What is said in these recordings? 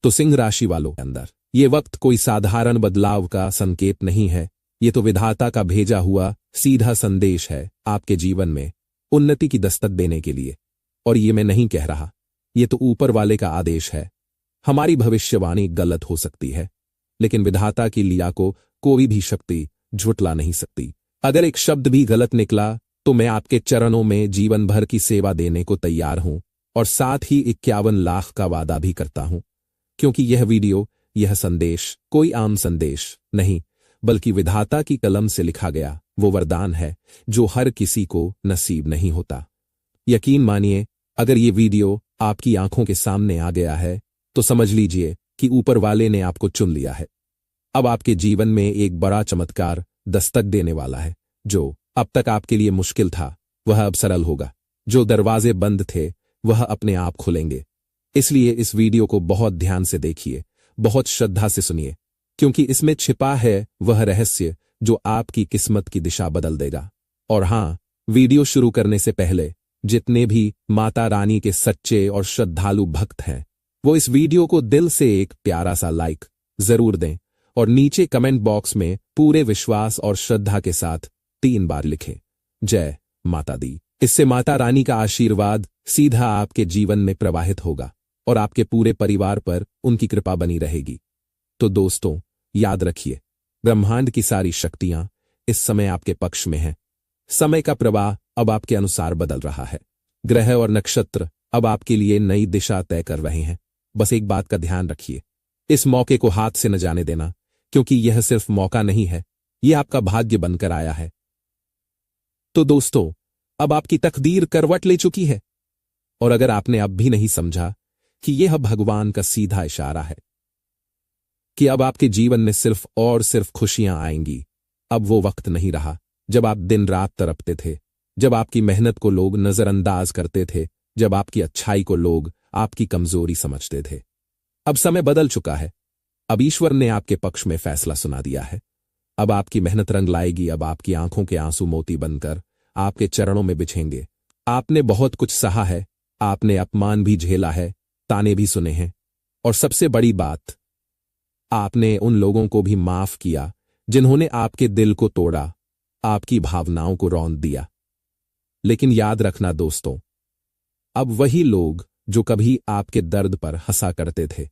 तो सिंह राशि वालों के अंदर ये वक्त कोई साधारण बदलाव का संकेत नहीं है। ये तो विधाता का भेजा हुआ सीधा संदेश है आपके जीवन में उन्नति की दस्तक देने के लिए। और ये मैं नहीं कह रहा, ये तो ऊपर वाले का आदेश है। हमारी भविष्यवाणी गलत हो सकती है, लेकिन विधाता की लीला को कोई भी शक्ति झुटला नहीं सकती। अगर एक शब्द भी गलत निकला तो मैं आपके चरणों में जीवन भर की सेवा देने को तैयार हूं, और साथ ही 51 लाख का वादा भी करता हूं, क्योंकि यह वीडियो, यह संदेश कोई आम संदेश नहीं, बल्कि विधाता की कलम से लिखा गया वो वरदान है जो हर किसी को नसीब नहीं होता। यकीन मानिए, अगर ये वीडियो आपकी आंखों के सामने आ गया है तो समझ लीजिए कि ऊपर वाले ने आपको चुन लिया है। अब आपके जीवन में एक बड़ा चमत्कार दस्तक देने वाला है। जो अब तक आपके लिए मुश्किल था वह अब सरल होगा। जो दरवाजे बंद थे वह अपने आप खुलेंगे। इसलिए इस वीडियो को बहुत ध्यान से देखिए, बहुत श्रद्धा से सुनिए, क्योंकि इसमें छिपा है वह रहस्य जो आपकी किस्मत की दिशा बदल देगा। और हां, वीडियो शुरू करने से पहले जितने भी माता रानी के सच्चे और श्रद्धालु भक्त हैं वो इस वीडियो को दिल से एक प्यारा सा लाइक जरूर दें, और नीचे कमेंट बॉक्स में पूरे विश्वास और श्रद्धा के साथ 3 बार लिखें, जय माता दी। इससे माता रानी का आशीर्वाद सीधा आपके जीवन में प्रवाहित होगा और आपके पूरे परिवार पर उनकी कृपा बनी रहेगी। तो दोस्तों, याद रखिए, ब्रह्मांड की सारी शक्तियां इस समय आपके पक्ष में हैं। समय का प्रवाह अब आपके अनुसार बदल रहा है। ग्रह और नक्षत्र अब आपके लिए नई दिशा तय कर रहे हैं। बस एक बात का ध्यान रखिए, इस मौके को हाथ से न जाने देना, क्योंकि यह सिर्फ मौका नहीं है, यह आपका भाग्य बनकर आया है। तो दोस्तों, अब आपकी तकदीर करवट ले चुकी है, और अगर आपने अब भी नहीं समझा कि यह भगवान का सीधा इशारा है कि अब आपके जीवन में सिर्फ और सिर्फ खुशियां आएंगी। अब वो वक्त नहीं रहा जब आप दिन रात तड़पते थे, जब आपकी मेहनत को लोग नजरअंदाज करते थे, जब आपकी अच्छाई को लोग आपकी कमजोरी समझते थे। अब समय बदल चुका है। अब ईश्वर ने आपके पक्ष में फैसला सुना दिया है। अब आपकी मेहनत रंग लाएगी। अब आपकी आंखों के आंसू मोती बनकर आपके चरणों में बिछेंगे। आपने बहुत कुछ सहा है, आपने अपमान भी झेला है, ताने भी सुने हैं, और सबसे बड़ी बात, आपने उन लोगों को भी माफ किया जिन्होंने आपके दिल को तोड़ा, आपकी भावनाओं को रौंद दिया। लेकिन याद रखना दोस्तों, अब वही लोग जो कभी आपके दर्द पर हंसा करते थे,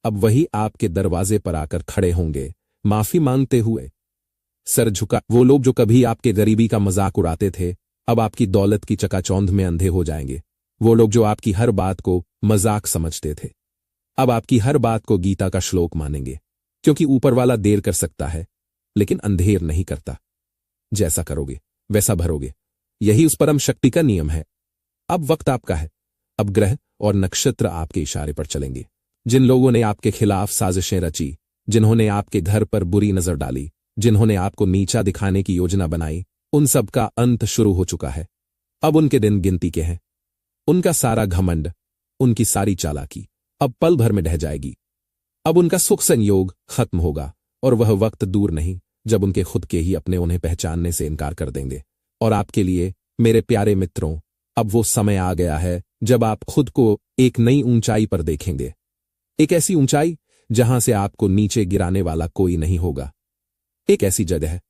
अब वही आपके दरवाजे पर आकर खड़े होंगे माफी मांगते हुए, सर झुका। वो लोग जो कभी आपके गरीबी का मजाक उड़ाते थे, अब आपकी दौलत की चकाचौंध में अंधे हो जाएंगे। वो लोग जो आपकी हर बात को मजाक समझते थे, अब आपकी हर बात को गीता का श्लोक मानेंगे, क्योंकि ऊपर वाला देर कर सकता है लेकिन अंधेर नहीं करता। जैसा करोगे वैसा भरोगे, यही उस परम शक्ति का नियम है। अब वक्त आपका है। अब ग्रह और नक्षत्र आपके इशारे पर चलेंगे। जिन लोगों ने आपके खिलाफ साजिशें रची, जिन्होंने आपके घर पर बुरी नजर डाली, जिन्होंने आपको नीचा दिखाने की योजना बनाई, उन सब का अंत शुरू हो चुका है। अब उनके दिन गिनती के हैं। उनका सारा घमंड, उनकी सारी चालाकी अब पल भर में ढह जाएगी। अब उनका सुख संयोग खत्म होगा, और वह वक्त दूर नहीं जब उनके खुद के ही अपने उन्हें पहचानने से इनकार कर देंगे। और आपके लिए मेरे प्यारे मित्रों, अब वो समय आ गया है जब आप खुद को एक नई ऊंचाई पर देखेंगे। एक ऐसी ऊंचाई जहां से आपको नीचे गिराने वाला कोई नहीं होगा। एक ऐसी जगह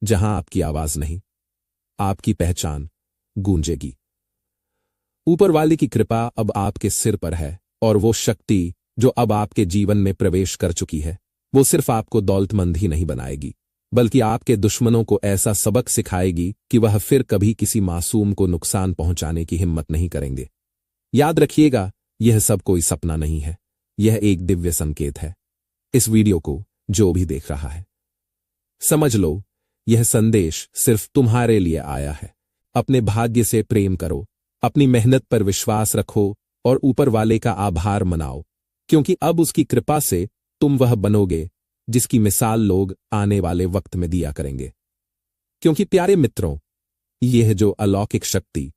जहां आपकी आवाज नहीं, आपकी पहचान गूंजेगी। ऊपर वाले की कृपा अब आपके सिर पर है, और वो शक्ति जो अब आपके जीवन में प्रवेश कर चुकी है, वो सिर्फ आपको दौलतमंद ही नहीं बनाएगी, बल्कि आपके दुश्मनों को ऐसा सबक सिखाएगी कि वह फिर कभी किसी मासूम को नुकसान पहुंचाने की हिम्मत नहीं करेंगे। याद रखिएगा, यह सब कोई सपना नहीं है, यह एक दिव्य संकेत है। इस वीडियो को जो भी देख रहा है, समझ लो, यह संदेश सिर्फ तुम्हारे लिए आया है। अपने भाग्य से प्रेम करो, अपनी मेहनत पर विश्वास रखो, और ऊपर वाले का आभार मनाओ, क्योंकि अब उसकी कृपा से तुम वह बनोगे जिसकी मिसाल लोग आने वाले वक्त में दिया करेंगे। क्योंकि प्यारे मित्रों, यह जो अलौकिक शक्ति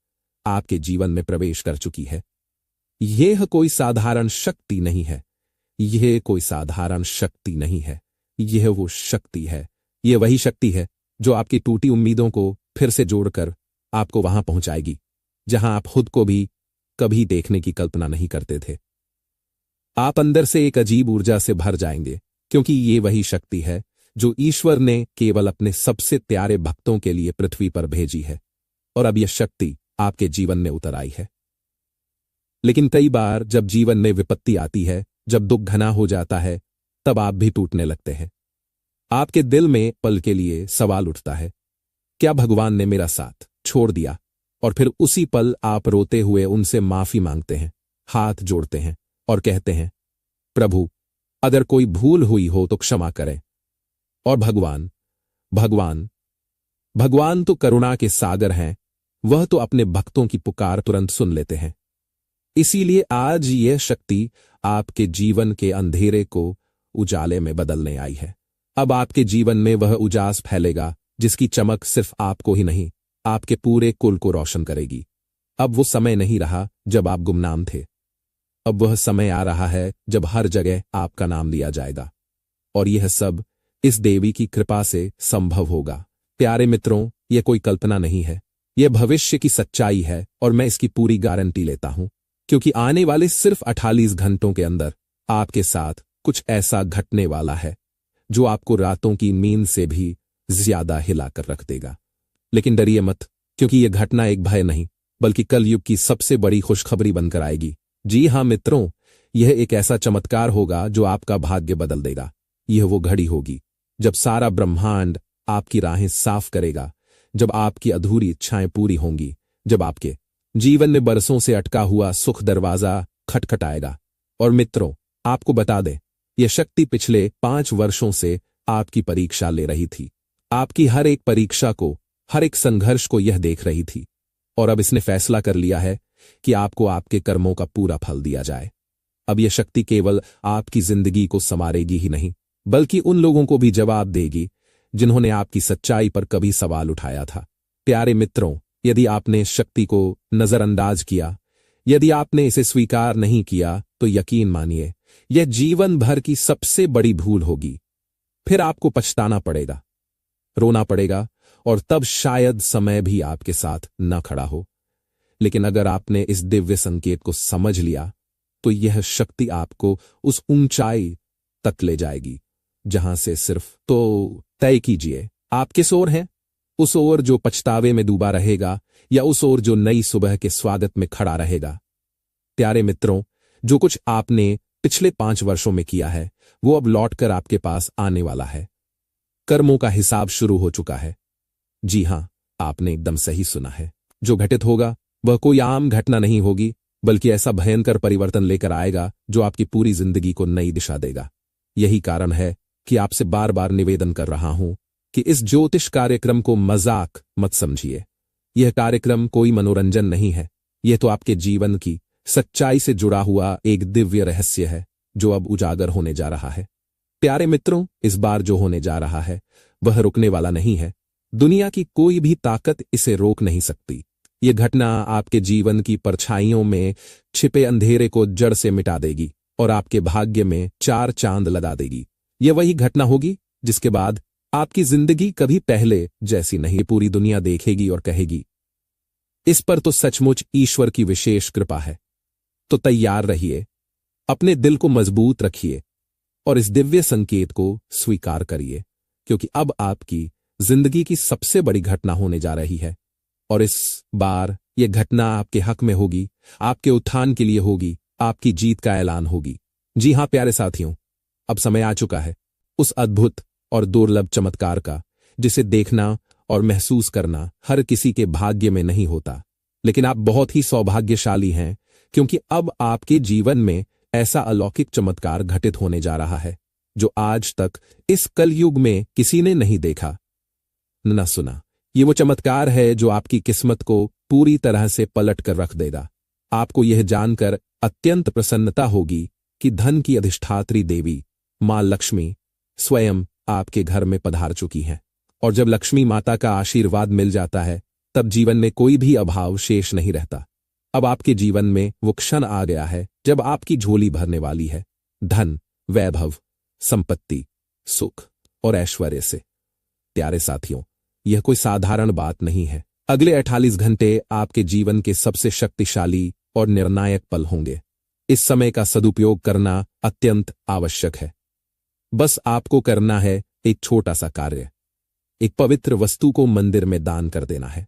आपके जीवन में प्रवेश कर चुकी है, यह कोई साधारण शक्ति नहीं है। यह कोई साधारण शक्ति नहीं है, यह वो शक्ति है। यह वही शक्ति है जो आपकी टूटी उम्मीदों को फिर से जोड़कर आपको वहां पहुंचाएगी जहां आप खुद को भी कभी देखने की कल्पना नहीं करते थे। आप अंदर से एक अजीब ऊर्जा से भर जाएंगे, क्योंकि ये वही शक्ति है जो ईश्वर ने केवल अपने सबसे प्यारे भक्तों के लिए पृथ्वी पर भेजी है। और अब यह शक्ति आपके जीवन में उतर आई है। लेकिन कई बार जब जीवन में विपत्ति आती है, जब दुख घना हो जाता है, तब आप भी टूटने लगते हैं। आपके दिल में पल के लिए सवाल उठता है, क्या भगवान ने मेरा साथ छोड़ दिया? और फिर उसी पल आप रोते हुए उनसे माफी मांगते हैं, हाथ जोड़ते हैं और कहते हैं, प्रभु, अगर कोई भूल हुई हो तो क्षमा करें। और भगवान भगवान भगवान तो करुणा के सागर हैं, वह तो अपने भक्तों की पुकार तुरंत सुन लेते हैं। इसीलिए आज यह शक्ति आपके जीवन के अंधेरे को उजाले में बदलने आई है। अब आपके जीवन में वह उजास फैलेगा जिसकी चमक सिर्फ आपको ही नहीं, आपके पूरे कुल को रोशन करेगी। अब वो समय नहीं रहा जब आप गुमनाम थे। अब वह समय आ रहा है जब हर जगह आपका नाम लिया जाएगा। और यह सब इस देवी की कृपा से संभव होगा। प्यारे मित्रों, यह कोई कल्पना नहीं है, यह भविष्य की सच्चाई है और मैं इसकी पूरी गारंटी लेता हूं, क्योंकि आने वाले सिर्फ 48 घंटों के अंदर आपके साथ कुछ ऐसा घटने वाला है जो आपको रातों की नींद से भी ज्यादा हिलाकर रख देगा। लेकिन डरिए मत, क्योंकि यह घटना एक भय नहीं बल्कि कलयुग की सबसे बड़ी खुशखबरी बनकर आएगी। जी हां मित्रों, यह एक ऐसा चमत्कार होगा जो आपका भाग्य बदल देगा। यह वो घड़ी होगी जब सारा ब्रह्मांड आपकी राहें साफ करेगा, जब आपकी अधूरी इच्छाएं पूरी होंगी, जब आपके जीवन में बरसों से अटका हुआ सुख दरवाजा खटखटाएगा। और मित्रों, आपको बता दें, यह शक्ति पिछले 5 वर्षों से आपकी परीक्षा ले रही थी। आपकी हर एक परीक्षा को, हर एक संघर्ष को यह देख रही थी। और अब इसने फैसला कर लिया है कि आपको आपके कर्मों का पूरा फल दिया जाए। अब यह शक्ति केवल आपकी जिंदगी को संवारेगी ही नहीं, बल्कि उन लोगों को भी जवाब देगी जिन्होंने आपकी सच्चाई पर कभी सवाल उठाया था। प्यारे मित्रों, यदि आपने इस शक्ति को नजरअंदाज किया, यदि आपने इसे स्वीकार नहीं किया, तो यकीन मानिए यह जीवन भर की सबसे बड़ी भूल होगी। फिर आपको पछताना पड़ेगा, रोना पड़ेगा, और तब शायद समय भी आपके साथ न खड़ा हो। लेकिन अगर आपने इस दिव्य संकेत को समझ लिया, तो यह शक्ति आपको उस ऊंचाई तक ले जाएगी जहां से सिर्फ तो तय कीजिए, आप किस ओर हैं? उस ओर जो पछतावे में डूबा रहेगा, या उस ओर जो नई सुबह के स्वागत में खड़ा रहेगा? प्यारे मित्रों, जो कुछ आपने पिछले 5 वर्षों में किया है, वो अब लौटकर आपके पास आने वाला है। कर्मों का हिसाब शुरू हो चुका है। जी हां, आपने एकदम सही सुना है। जो घटित होगा वह कोई आम घटना नहीं होगी, बल्कि ऐसा भयंकर परिवर्तन लेकर आएगा जो आपकी पूरी जिंदगी को नई दिशा देगा। यही कारण है कि आपसे बार बार निवेदन कर रहा हूं कि इस ज्योतिष कार्यक्रम को मजाक मत समझिए। यह कार्यक्रम कोई मनोरंजन नहीं है, यह तो आपके जीवन की सच्चाई से जुड़ा हुआ एक दिव्य रहस्य है जो अब उजागर होने जा रहा है। प्यारे मित्रों, इस बार जो होने जा रहा है वह रुकने वाला नहीं है। दुनिया की कोई भी ताकत इसे रोक नहीं सकती। यह घटना आपके जीवन की परछाइयों में छिपे अंधेरे को जड़ से मिटा देगी और आपके भाग्य में 4 चांद लगा देगी। यह वही घटना होगी जिसके बाद आपकी जिंदगी कभी पहले जैसी नहीं पूरी दुनिया देखेगी और कहेगी, इस पर तो सचमुच ईश्वर की विशेष कृपा है। तो तैयार रहिए, अपने दिल को मजबूत रखिए और इस दिव्य संकेत को स्वीकार करिए, क्योंकि अब आपकी जिंदगी की सबसे बड़ी घटना होने जा रही है। और इस बार यह घटना आपके हक में होगी, आपके उत्थान के लिए होगी, आपकी जीत का ऐलान होगी। जी हां प्यारे साथियों, अब समय आ चुका है उस अद्भुत और दुर्लभ चमत्कार का, जिसे देखना और महसूस करना हर किसी के भाग्य में नहीं होता। लेकिन आप बहुत ही सौभाग्यशाली हैं, क्योंकि अब आपके जीवन में ऐसा अलौकिक चमत्कार घटित होने जा रहा है जो आज तक इस कलयुग में किसी ने नहीं देखा न सुना। ये वो चमत्कार है जो आपकी किस्मत को पूरी तरह से पलट कर रख देगा। आपको यह जानकर अत्यंत प्रसन्नता होगी कि धन की अधिष्ठात्री देवी मां लक्ष्मी स्वयं आपके घर में पधार चुकी हैं। और जब लक्ष्मी माता का आशीर्वाद मिल जाता है, तब जीवन में कोई भी अभाव शेष नहीं रहता। अब आपके जीवन में वो क्षण आ गया है जब आपकी झोली भरने वाली है धन, वैभव, संपत्ति, सुख और ऐश्वर्य से। प्यारे साथियों, यह कोई साधारण बात नहीं है। अगले 48 घंटे आपके जीवन के सबसे शक्तिशाली और निर्णायक पल होंगे। इस समय का सदुपयोग करना अत्यंत आवश्यक है। बस आपको करना है एक छोटा सा कार्य, एक पवित्र वस्तु को मंदिर में दान कर देना है।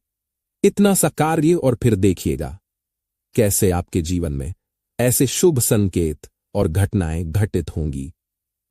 इतना सा कार्य और फिर देखिएगा कैसे आपके जीवन में ऐसे शुभ संकेत और घटनाएं घटित होंगी